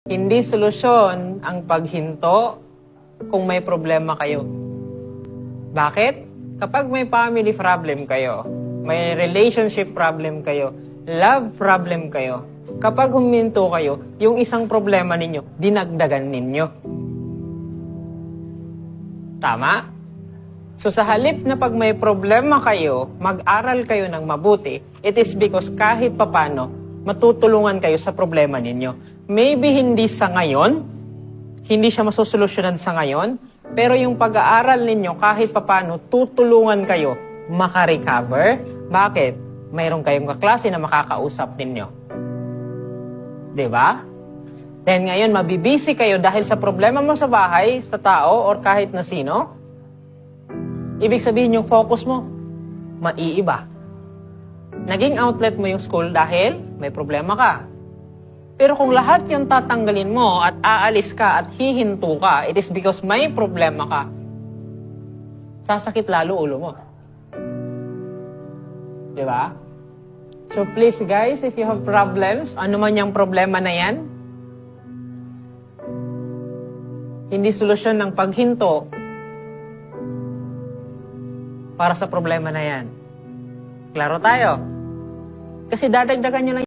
Hindi solusyon ang paghinto kung may problema kayo. Bakit? Kapag may family problem kayo, may relationship problem kayo, love problem kayo, kapag huminto kayo, yung isang problema ninyo, dinagdagan ninyo. Tama? So sa halip na pag may problema kayo, mag-aral kayo ng mabuti, it is because kahit papano, matutulungan kayo sa problema ninyo. Maybe hindi sa ngayon, hindi siya masusolusyonan sa ngayon, pero yung pag-aaral ninyo kahit papano, tutulungan kayo makarecover. Bakit? Mayroon kayong kaklase na makakausap ninyo. Diba? Then ngayon, mabibisi kayo dahil sa problema mo sa bahay, sa tao, or kahit na sino. Ibig sabihin yung focus mo, maiiba. Naging outlet mo yung school dahil may problema ka. Pero kung lahat yung tatanggalin mo at aalis ka at hihinto ka, it is because may problema ka. Sasakit lalo ulo mo. Diba? So please guys, if you have problems, ano man yung problema na yan, hindi solusyon ng paghinto para sa problema na yan. Klaro tayo? Kasi dadagdagan nyo lang